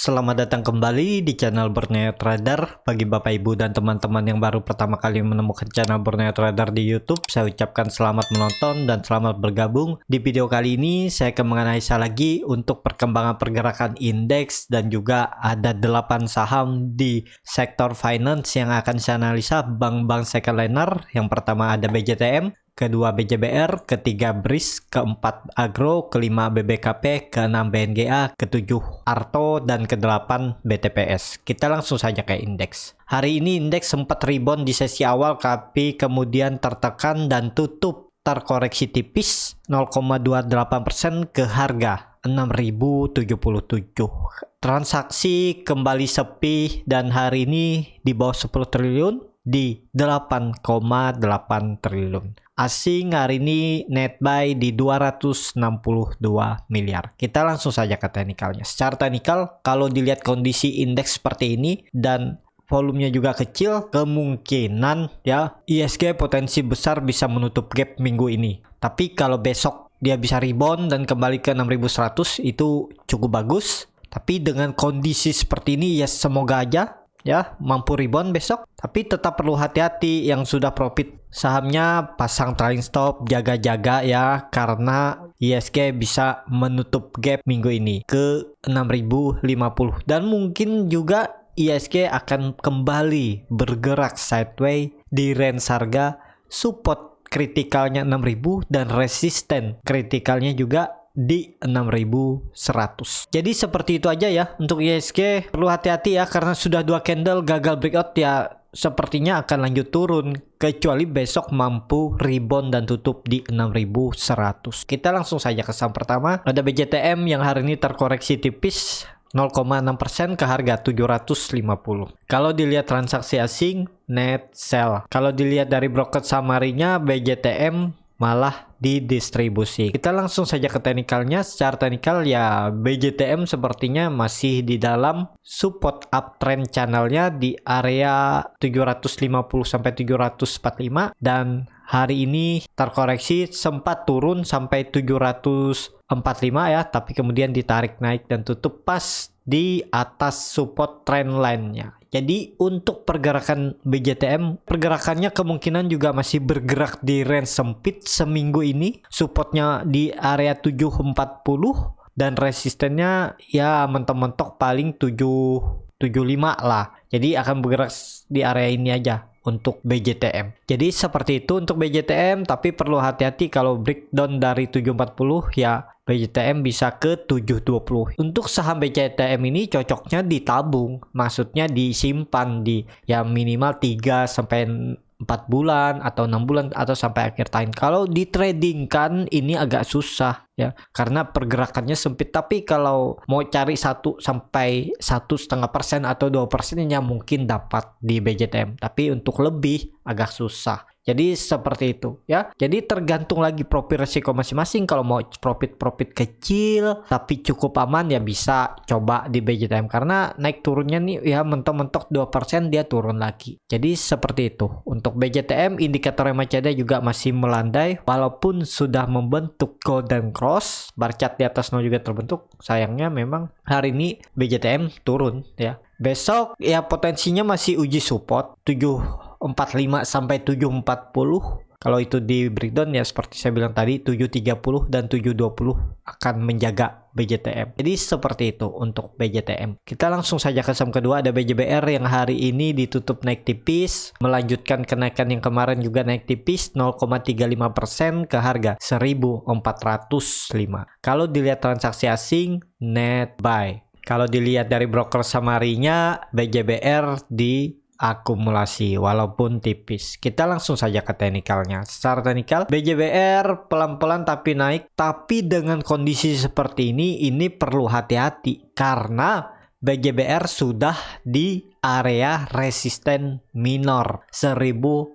Selamat datang kembali di channel Borneo Trader. Bagi Bapak Ibu dan teman-teman yang baru pertama kali menemukan channel Borneo Trader di YouTube, saya ucapkan selamat menonton dan selamat bergabung. Di video kali ini saya akan menganalisa lagi untuk perkembangan pergerakan indeks dan juga ada 8 saham di sektor finance yang akan saya analisa bank-bank second-liner. Yang pertama ada BJTM, kedua BJBR, ketiga BRIS, keempat Agro, kelima BBKP, keenam BNGA, ketujuh Arto, dan kedelapan BTPS. Kita langsung saja ke indeks. Hari ini indeks sempat rebound di sesi awal tapi kemudian tertekan dan tutup terkoreksi tipis 0,28% ke harga 6.077. Transaksi kembali sepi dan hari ini di bawah 10 triliun di 8,8 triliun. Asing hari ini net buy di 262 miliar. Kita langsung saja ke teknikalnya. Secara teknikal, kalau dilihat kondisi indeks seperti ini dan volumenya juga kecil, kemungkinan ya ISG potensi besar bisa menutup gap minggu ini. Tapi kalau besok dia bisa rebound dan kembali ke 6100 itu cukup bagus. Tapi dengan kondisi seperti ini ya semoga aja ya mampu rebound besok, tapi tetap perlu hati-hati yang sudah profit sahamnya pasang trailing stop, jaga-jaga ya, karena ISG bisa menutup gap minggu ini ke 6050 dan mungkin juga ISG akan kembali bergerak sideways di range harga support kritikalnya 6000 dan resisten kritikalnya juga di 6100. Jadi seperti itu aja ya untuk ISG. Perlu hati-hati ya karena sudah 2 candle gagal breakout ya, sepertinya akan lanjut turun kecuali besok mampu rebound dan tutup di 6100. Kita langsung saja ke saham pertama. Ada BJTM yang hari ini terkoreksi tipis 0,6% ke harga 750. Kalau dilihat transaksi asing net sell. Kalau dilihat dari broker summary-nya BJTM malah didistribusi. Kita langsung saja ke teknikalnya. Secara teknikal ya BJTM sepertinya masih di dalam support uptrend channelnya di area 750 sampai 745 dan hari ini terkoreksi sempat turun sampai 745 ya, tapi kemudian ditarik naik dan tutup pas di atas support trend line-nya. Jadi untuk pergerakan BJTM, pergerakannya kemungkinan juga masih bergerak di range sempit seminggu ini. Supportnya di area 740 dan resistennya ya mentok-mentok paling 775 lah. Jadi akan bergerak di area ini aja untuk BJTM. Jadi seperti itu untuk BJTM, tapi perlu hati-hati kalau breakdown dari 740 ya BJTM bisa ke 720. Untuk saham BJTM ini cocoknya ditabung, maksudnya disimpan di ya minimal 3 sampai 4 bulan atau 6 bulan atau sampai akhir tahun. Kalau di trading kan ini agak susah ya karena pergerakannya sempit, tapi kalau mau cari 1 sampai 1,5% atau 2% ya mungkin dapat di BJTM, tapi untuk lebih agak susah. Jadi seperti itu ya. Jadi tergantung lagi profil resiko masing-masing. Kalau mau profit kecil tapi cukup aman ya bisa coba di BJTM karena naik turunnya nih ya mentok-mentok 2% dia turun lagi. Jadi seperti itu. Untuk BJTM indikator MACD juga masih melandai walaupun sudah membentuk golden cross, bar chart di atas 0 juga terbentuk. Sayangnya memang hari ini BJTM turun ya. Besok ya potensinya masih uji support 745 sampai 740. Kalau itu di breakdown ya seperti saya bilang tadi 730 dan 720 akan menjaga BJTM. Jadi seperti itu untuk BJTM. Kita langsung saja ke saham kedua, ada BJBR yang hari ini ditutup naik tipis, melanjutkan kenaikan yang kemarin juga naik tipis 0,35% ke harga 1405. Kalau dilihat transaksi asing net buy. Kalau dilihat dari broker summary-nya BJBR di akumulasi walaupun tipis. Kita langsung saja ke teknikalnya. Secara teknikal BJBR pelan-pelan tapi naik, tapi dengan kondisi seperti ini perlu hati-hati karena BJBR sudah di area resisten minor 1400.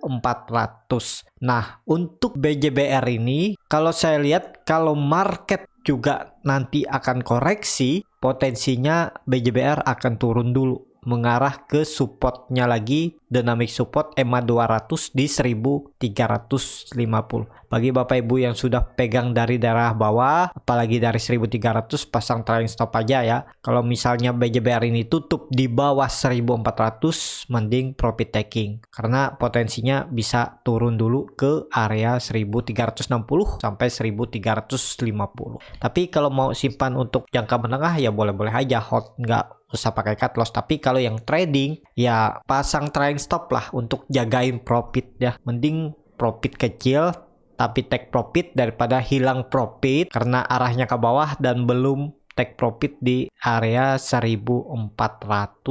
Nah, untuk BJBR ini kalau saya lihat kalau market juga nanti akan koreksi, potensinya BJBR akan turun dulu mengarah ke supportnya lagi, dynamic support EMA 200 di 1000 1350. Bagi Bapak Ibu yang sudah pegang dari daerah bawah, apalagi dari 1300, pasang trailing stop aja ya. Kalau misalnya BJBR ini tutup di bawah 1400, mending profit taking. Karena potensinya bisa turun dulu ke area 1360 sampai 1350. Tapi kalau mau simpan untuk jangka menengah ya boleh-boleh aja hold, nggak usah pakai cut loss. Tapi kalau yang trading ya pasang trailing stop lah untuk jagain profit ya. Mending profit kecil tapi take profit daripada hilang profit karena arahnya ke bawah dan belum take profit di area 1400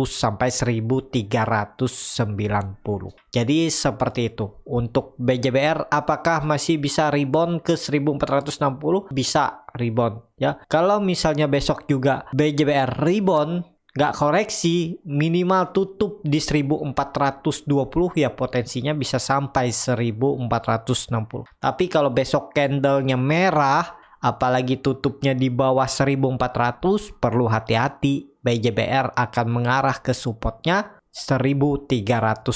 sampai 1390. Jadi seperti itu. Untuk BJBR apakah masih bisa rebound ke 1460? Bisa rebound ya. Kalau misalnya besok juga BJBR rebound, nggak koreksi, minimal tutup di 1420 ya potensinya bisa sampai 1460. Tapi kalau besok candlenya merah, apalagi tutupnya di bawah 1400, perlu hati-hati. BJBR akan mengarah ke supportnya 1350.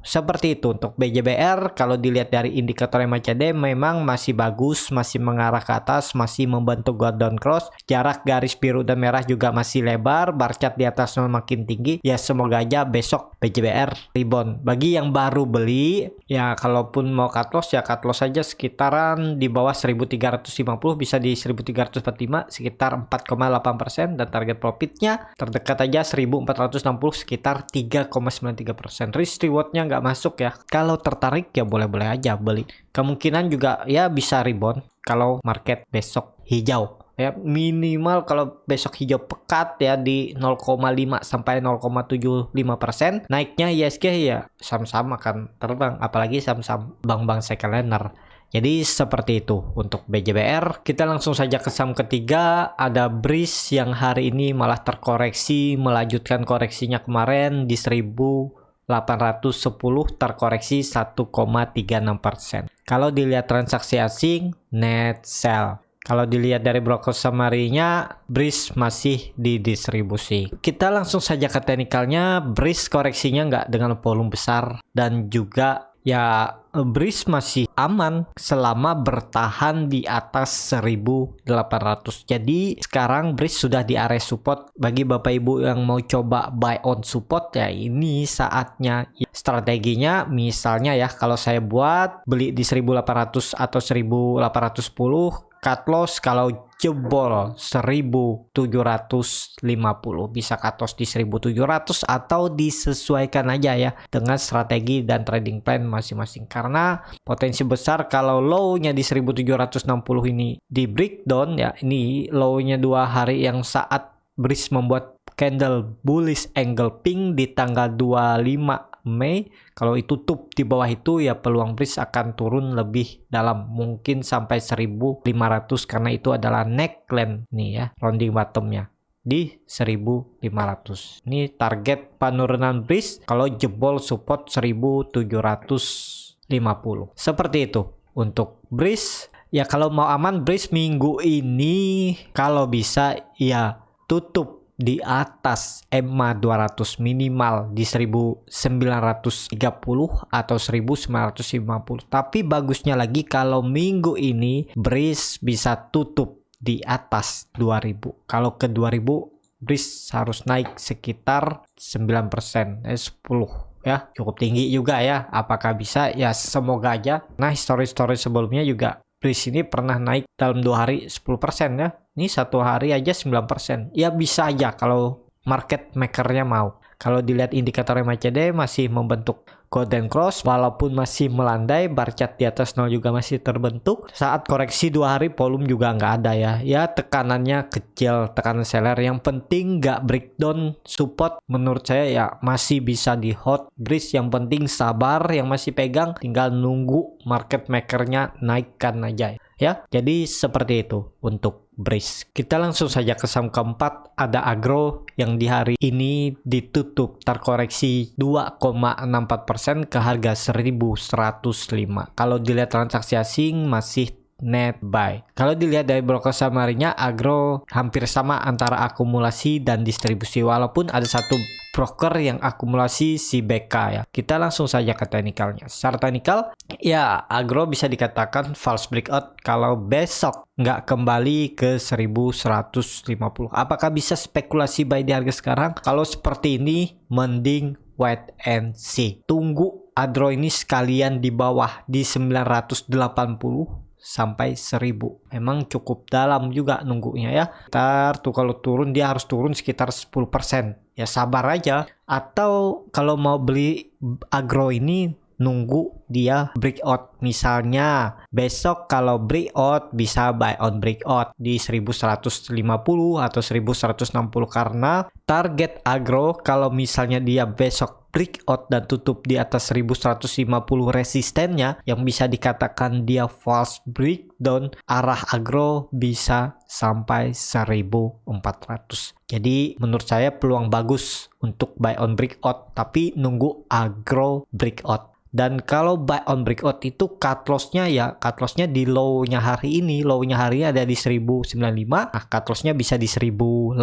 Seperti itu untuk BJBR. Kalau dilihat dari indikator MACD memang masih bagus, masih mengarah ke atas, masih membentuk golden cross. Jarak garis biru dan merah juga masih lebar, bar chart di atas makin tinggi. Ya semoga aja besok BJBR rebound. Bagi yang baru beli, ya kalaupun mau cut loss ya cut loss aja sekitaran di bawah 1350, bisa di 1345, sekitar 4,8%, dan target profitnya terdekat aja 1460 sekitar 3,93%. Risk rewardnya nggak masuk ya. Kalau tertarik ya boleh-boleh aja beli. Kemungkinan juga ya bisa rebound kalau market besok hijau. Ya minimal kalau besok hijau pekat ya di 0,5 sampai 0,75%. Naiknya ISG ya saham-saham akan terbang, apalagi saham-saham bank-bank second-liner. Jadi seperti itu untuk BJBR. Kita langsung saja ke saham ketiga, ada Breeze yang hari ini malah terkoreksi, melanjutkan koreksinya kemarin di 1810, terkoreksi 1,36%. Kalau dilihat transaksi asing, net sell. Kalau dilihat dari broker summary-nya, Breeze masih didistribusi. Kita langsung saja ke teknikalnya. Breeze koreksinya nggak dengan volume besar, dan juga ya Breeze masih aman selama bertahan di atas 1800. Jadi sekarang Breeze sudah di area support. Bagi Bapak Ibu yang mau coba buy on support ya ini saatnya. Strateginya misalnya ya kalau saya buat beli di 1800 atau 1810, cut loss kalau jebol 1750, bisa cut loss di 1700 atau disesuaikan aja ya dengan strategi dan trading plan masing-masing. Karena potensi besar kalau low-nya di 1760 ini di breakdown ya, ini low-nya 2 hari yang saat Breeze membuat candle bullish angle pink di tanggal 25 Mei. Kalau itu tutup di bawah itu ya peluang Breeze akan turun lebih dalam, mungkin sampai 1500 karena itu adalah neckline nih ya, rounding bottomnya di 1500. Ini target penurunan Breeze kalau jebol support 1750. Seperti itu untuk Breeze. Ya kalau mau aman Breeze minggu ini kalau bisa ya tutup di atas EMA 200 minimal di 1930 atau 1950. Tapi bagusnya lagi kalau minggu ini Breeze bisa tutup di atas 2000. Kalau ke 2000 Breeze harus naik sekitar 9%, 10 ya, cukup tinggi juga ya. Apakah bisa? Ya semoga aja. Nah story-story sebelumnya juga Breeze ini pernah naik dalam 2 hari 10% ya. Ini 1 hari aja 9%. Ya bisa aja kalau market makernya mau. Kalau dilihat indikator MACD masih membentuk golden cross walaupun masih melandai, bar chart di atas 0 juga masih terbentuk. Saat koreksi 2 hari volume juga nggak ada ya. Ya tekanannya kecil, tekanan seller. Yang penting nggak breakdown support. Menurut saya ya masih bisa di hold. Breeze yang penting sabar, yang masih pegang tinggal nunggu market makernya naikkan aja ya. Jadi seperti itu untuk Breeze. Kita langsung saja ke saham keempat, ada Agro yang di hari ini ditutup terkoreksi 2,64% ke harga 1105. Kalau dilihat transaksi asing masih net buy. Kalau dilihat dari broker summary-nya, Agro hampir sama antara akumulasi dan distribusi, walaupun ada satu broker yang akumulasi si BK ya. Kita langsung saja ke teknikalnya. Secara teknikal, ya agro bisa dikatakan false breakout kalau besok nggak kembali ke 1150. Apakah bisa spekulasi buy di harga sekarang? Kalau seperti ini, mending wait and see. Tunggu agro ini sekalian di bawah di 980 sampai 1000. Memang cukup dalam juga nunggunya ya. Ntar tuh kalau turun dia harus turun sekitar 10%. Ya sabar aja. Atau kalau mau beli agro ini nunggu dia breakout. Misalnya besok kalau breakout bisa buy on breakout di 1150 atau 1160 karena target agro kalau misalnya dia besok breakout dan tutup di atas 1150 resistennya yang bisa dikatakan dia false breakdown, arah agro bisa sampai 1400. Jadi menurut saya peluang bagus untuk buy on breakout tapi nunggu agro breakout. Dan kalau buy on breakout itu cut loss-nya ya, cut loss-nya di low-nya hari ini. Low-nya hari ini ada di 1095. Nah, cut loss-nya bisa di 1080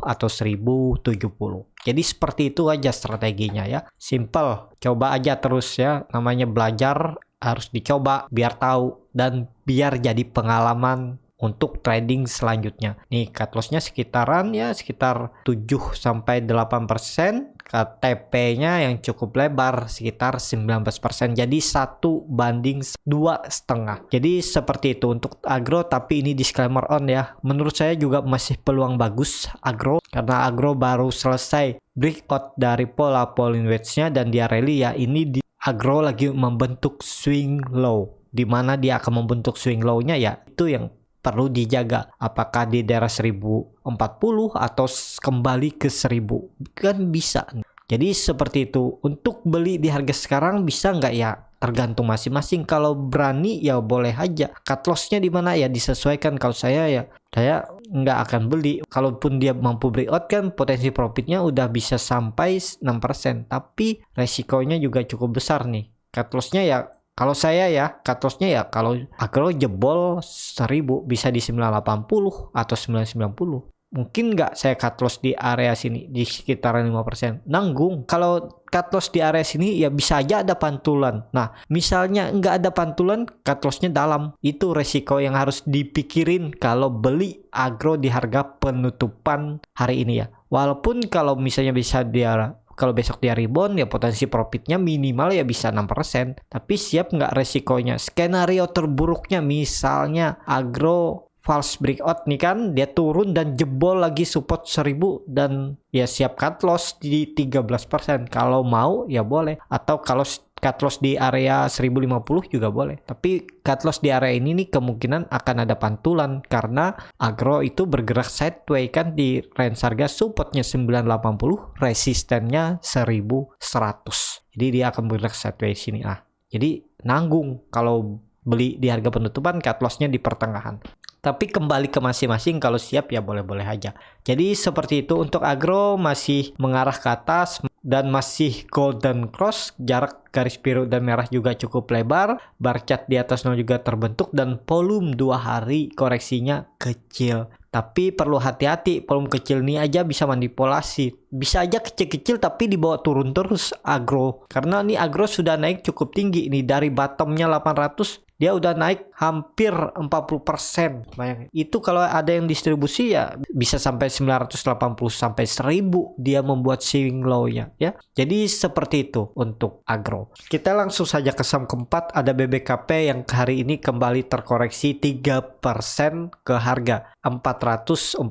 atau 1070. Jadi seperti itu aja strateginya ya. Simple. Coba aja terus ya. Namanya belajar harus dicoba biar tahu dan biar jadi pengalaman untuk trading selanjutnya. Nih cut loss-nya sekitaran ya sekitar 7-8%. KTP-nya yang cukup lebar sekitar 19%. Jadi 1/2. Jadi seperti itu untuk agro, tapi ini disclaimer on ya. Menurut saya juga masih peluang bagus agro karena agro baru selesai breakout dari pola Bollinger Wedge-nya dan dia rally ya. Ini di agro lagi membentuk swing low. Di mana dia akan membentuk swing low-nya ya. Itu yang perlu dijaga, apakah di daerah 1040 atau kembali ke 1000 kan bisa. Jadi seperti itu. Untuk beli di harga sekarang bisa nggak ya, tergantung masing-masing. Kalau berani ya boleh aja. Cut loss-nya di mana ya disesuaikan. Kalau saya nggak akan beli. Kalaupun dia mampu breakout kan potensi profitnya udah bisa sampai 6%, tapi resikonya juga cukup besar nih. Cut loss-nya ya kalau saya ya, cut loss-nya ya kalau agro jebol 1000 bisa di 980 atau 990. Mungkin nggak saya cut loss di area sini di sekitaran 5%. Nanggung. Kalau cut loss di area sini ya bisa aja ada pantulan. Nah, misalnya nggak ada pantulan, cut loss-nya dalam. Itu resiko yang harus dipikirin kalau beli agro di harga penutupan hari ini ya. Walaupun kalau misalnya bisa kalau besok dia rebound ya potensi profitnya minimal ya bisa 6%. Tapi siap nggak resikonya? Skenario terburuknya misalnya agro false breakout nih kan, dia turun dan jebol lagi support 1000 dan ya siap cut loss di 13%. Kalau mau ya boleh. Atau kalau cut loss di area 1050 juga boleh. Tapi cut loss di area ini nih kemungkinan akan ada pantulan karena agro itu bergerak sideways kan di range harga supportnya 980, resistennya 1100. Jadi dia akan bergerak sideways sini lah. Jadi nanggung kalau beli di harga penutupan, cut loss-nya di pertengahan. Tapi kembali ke masing-masing, kalau siap ya boleh-boleh aja. Jadi seperti itu untuk agro masih mengarah ke atas dan masih golden cross, jarak garis biru dan merah juga cukup lebar, bar chart di atas 0 juga terbentuk dan volume 2 hari koreksinya kecil. Tapi perlu hati-hati, volume kecil ini aja bisa manipulasi. Bisa aja kecil-kecil tapi dibawa turun terus agro. Karena ini agro sudah naik cukup tinggi ini dari bottomnya 800 dia udah naik hampir 40%. Bayangin. Itu kalau ada yang distribusi ya bisa sampai 980 sampai 1000 dia membuat swing low-nya ya. Jadi seperti itu untuk agro. Kita langsung saja ke saham keempat, ada BBKP yang hari ini kembali terkoreksi 3% ke harga 442.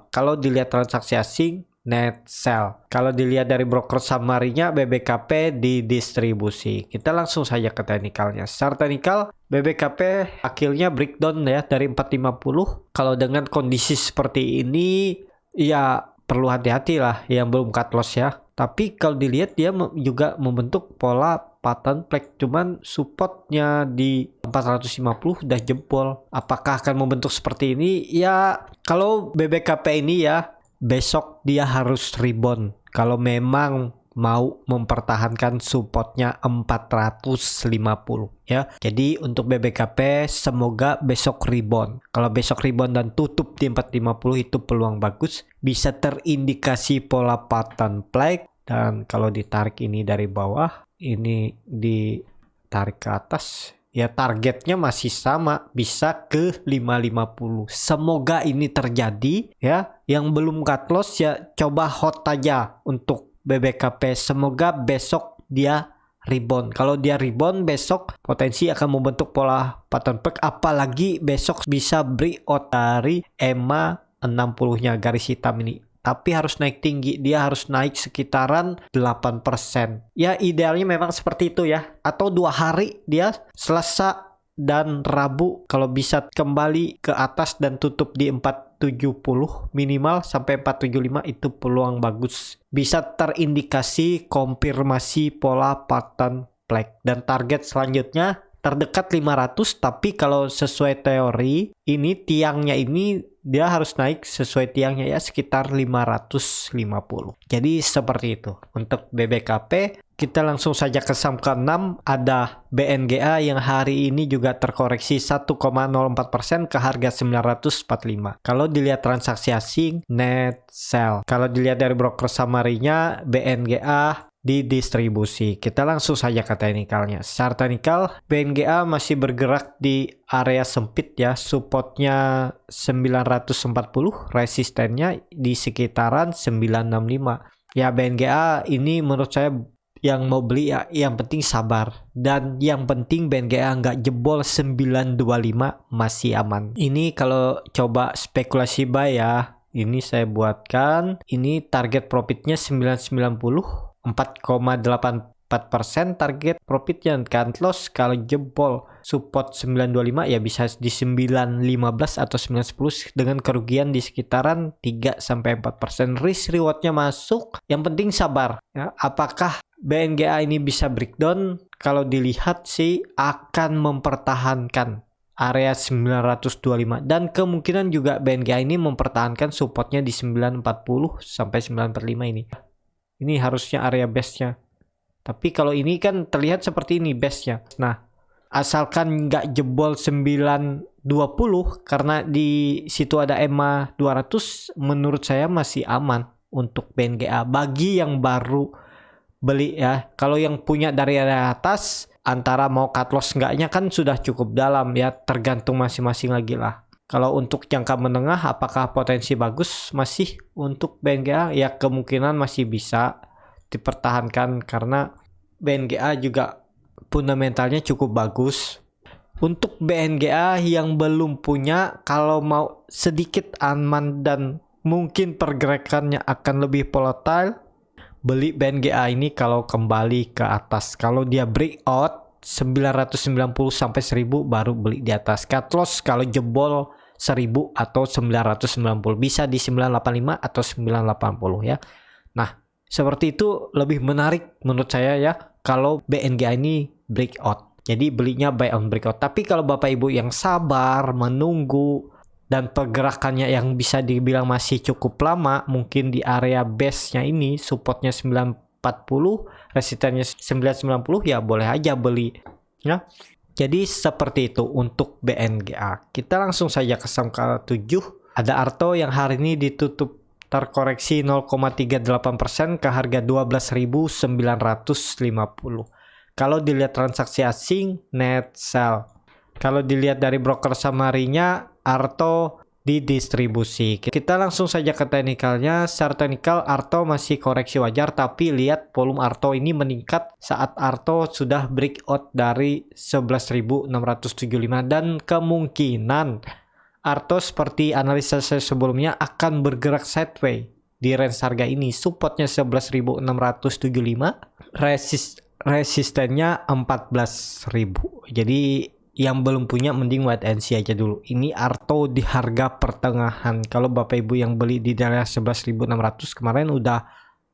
Kalau dilihat transaksi asing net sell. Kalau dilihat dari broker summary-nya BBKP didistribusi. Kita langsung saja ke teknikalnya. Secara teknikal BBKP akhirnya breakdown ya dari 450. Kalau dengan kondisi seperti ini ya perlu hati-hati lah yang belum cut loss ya. Tapi kalau dilihat dia juga membentuk pola pattern flag, cuman supportnya di 450 udah jebol. Apakah akan membentuk seperti ini? Ya kalau BBKP ini ya besok dia harus rebound. Kalau memang mau mempertahankan supportnya 450 ya. Jadi untuk BBKP semoga besok rebound. Kalau besok rebound dan tutup di 450 itu peluang bagus, bisa terindikasi pola pattern flag. Dan kalau ditarik ini dari bawah, ini ditarik ke atas, ya targetnya masih sama, bisa ke 550. Semoga ini terjadi ya. Yang belum cut loss ya coba hold aja untuk BBKP. Semoga besok dia rebound. Kalau dia rebound besok potensi akan membentuk pola pattern flag, apalagi besok bisa breakout dari EMA 60-nya garis hitam ini. Tapi harus naik tinggi, dia harus naik sekitaran 8%. Ya idealnya memang seperti itu ya. Atau 2 hari dia Selasa dan Rabu kalau bisa kembali ke atas dan tutup di 470 minimal sampai 475 itu peluang bagus. Bisa terindikasi konfirmasi pola pattern flag. Dan target selanjutnya terdekat 500, tapi kalau sesuai teori ini tiangnya ini dia harus naik sesuai tiangnya ya sekitar 550. Jadi seperti itu. Untuk BBKP kita langsung saja ke saham ke-6, ada BNGA yang hari ini juga terkoreksi 1,04% ke harga 945. Kalau dilihat transaksi asing net sell. Kalau dilihat dari broker summary-nya BNGA didistribusi. Kita langsung saja ke teknikalnya. Secara teknikal, BNGA masih bergerak di area sempit ya. Supportnya 940, resistennya di sekitaran 965. Ya BNGA ini menurut saya yang mau beli ya yang penting sabar. Dan yang penting BNGA nggak jebol 925 masih aman. Ini kalau coba spekulasi buy ya. Ini saya buatkan. Ini target profitnya 990. 4,84% target profitnya. Cut loss kalau jebol support 925 ya bisa di 915 atau 910 dengan kerugian di sekitaran 3-4%. Risk rewardnya masuk, yang penting sabar ya. Apakah BNGA ini bisa breakdown? Kalau dilihat sih akan mempertahankan area 925 dan kemungkinan juga BNGA ini mempertahankan supportnya di 940 sampai 945 ini. Ini harusnya area base-nya. Tapi kalau ini kan terlihat seperti ini base-nya. Nah, asalkan nggak jebol 920 karena di situ ada EMA 200, menurut saya masih aman untuk BNGA. Bagi yang baru beli ya. Kalau yang punya dari area atas, antara mau cut loss enggaknya kan sudah cukup dalam ya. Tergantung masing-masing lagi lah. Kalau untuk jangka menengah, apakah potensi bagus masih untuk BNGA? Ya kemungkinan masih bisa dipertahankan karena BNGA juga fundamentalnya cukup bagus. Untuk BNGA yang belum punya, kalau mau sedikit aman dan mungkin pergerakannya akan lebih volatile, beli BNGA ini kalau kembali ke atas. Kalau dia breakout 990 sampai 1000 baru beli di atas. Cut loss kalau jebol 1000 atau 990, bisa di 985 atau 980 ya. Nah, seperti itu lebih menarik menurut saya ya kalau BNGA ini breakout. Jadi belinya buy on breakout. Tapi kalau Bapak Ibu yang sabar menunggu dan pergerakannya yang bisa dibilang masih cukup lama, mungkin di area base-nya ini supportnya 940, resistennya 990 ya boleh aja beli ya. Jadi seperti itu untuk BNGA. Kita langsung saja ke saham ke-7. Ada Arto yang hari ini ditutup terkoreksi 0,38% ke harga 12.950. Kalau dilihat transaksi asing net sell. Kalau dilihat dari broker summary-nya Arto didistribusi. Kita langsung saja ke teknikalnya. Secara teknikal Arto masih koreksi wajar, tapi lihat volume Arto ini meningkat saat Arto sudah breakout dari 11.675 dan kemungkinan Arto seperti analisa saya sebelumnya akan bergerak sideways di range harga ini. Supportnya 11.675, resistennya 14.000. Jadi yang belum punya mending wait and see aja dulu. Ini Arto di harga pertengahan. Kalau Bapak Ibu yang beli di daerah 11.600 kemarin udah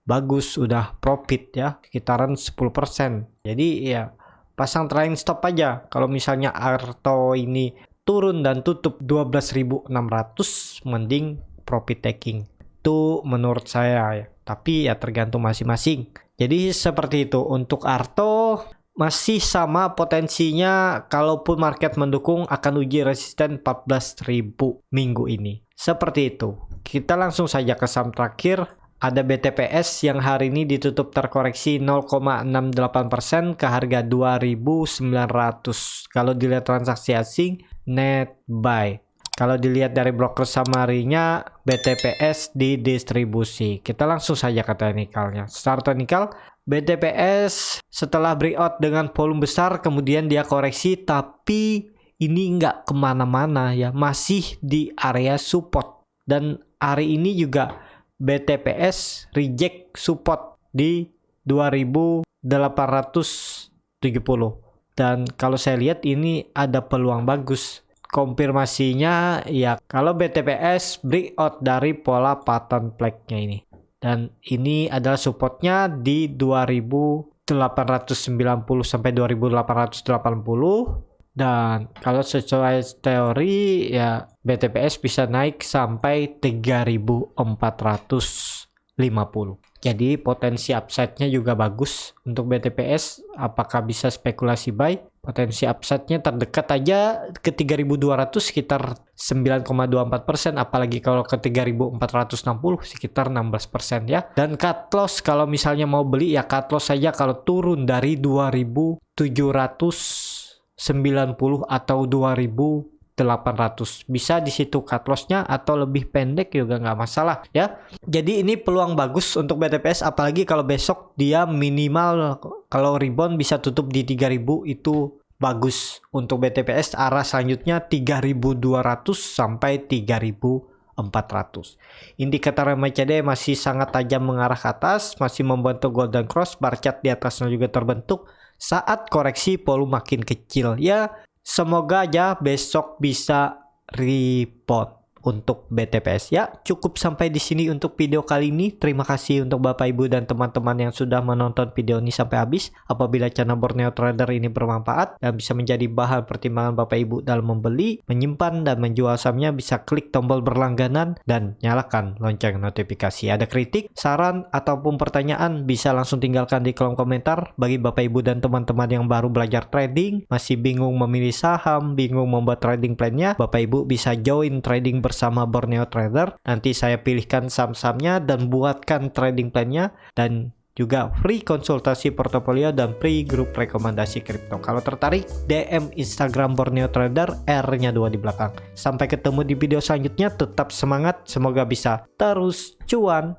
bagus, udah profit ya, sekitaran 10%. Jadi ya pasang trailing stop aja. Kalau misalnya Arto ini turun dan tutup 12.600, mending profit taking. Itu menurut saya ya. Tapi ya tergantung masing-masing. Jadi seperti itu. Untuk Arto masih sama potensinya, kalaupun market mendukung akan uji resisten 14.000 minggu ini. Seperti itu. Kita langsung saja ke saham terakhir. Ada BTPS yang hari ini ditutup terkoreksi 0,68% ke harga 2.900. Kalau dilihat transaksi asing, net buy. Kalau dilihat dari broker summary-nya, BTPS didistribusi. Kita langsung saja ke teknikalnya. Start teknikal, BTPS setelah breakout dengan volume besar, kemudian dia koreksi, tapi ini nggak kemana-mana ya, masih di area support. Dan hari ini juga BTPS reject support di 2.870. Dan kalau saya lihat ini ada peluang bagus. Konfirmasinya ya kalau BTPS breakout dari pola pattern flag-nya ini. Dan ini adalah supportnya di 2.890 sampai 2.880. Dan kalau sesuai teori ya BTPS bisa naik sampai 3.450. Jadi potensi upside-nya juga bagus untuk BTPS. Apakah bisa spekulasi buy? Potensi upside-nya terdekat aja ke 3.200 sekitar 9,24%. Apalagi kalau ke 3.460 sekitar 16% ya. Dan cut loss kalau misalnya mau beli ya cut loss saja kalau turun dari 2.790 atau 2.800. Bisa di situ cut loss-nya atau lebih pendek juga nggak masalah ya. Jadi ini peluang bagus untuk BTPS, apalagi kalau besok dia minimal kalau rebound bisa tutup di 3.000, itu bagus untuk BTPS. Arah selanjutnya 3.200 sampai 3.400. Indikator MACD masih sangat tajam mengarah ke atas, masih membentuk golden cross, bar chart di atasnya juga terbentuk saat koreksi volume makin kecil ya. Semoga aja besok bisa rebound untuk BTPS ya. Cukup sampai di sini untuk video kali ini. Terima kasih untuk Bapak Ibu dan teman-teman yang sudah menonton video ini sampai habis. Apabila channel Borneo Trader ini bermanfaat dan bisa menjadi bahan pertimbangan Bapak Ibu dalam membeli, menyimpan dan menjual sahamnya, bisa klik tombol berlangganan dan nyalakan lonceng notifikasi. Ada kritik, saran ataupun pertanyaan bisa langsung tinggalkan di kolom komentar. Bagi Bapak Ibu dan teman-teman yang baru belajar trading, masih bingung memilih saham, bingung membuat trading plan-nya, Bapak Ibu bisa join trading bersama Borneo Trader. Nanti saya pilihkan saham-sahamnya dan buatkan trading plan-nya, dan juga free konsultasi portofolio dan free grup rekomendasi kripto. Kalau tertarik, DM Instagram Borneo Trader, R-nya 2 di belakang. Sampai ketemu di video selanjutnya, tetap semangat, semoga bisa terus cuan.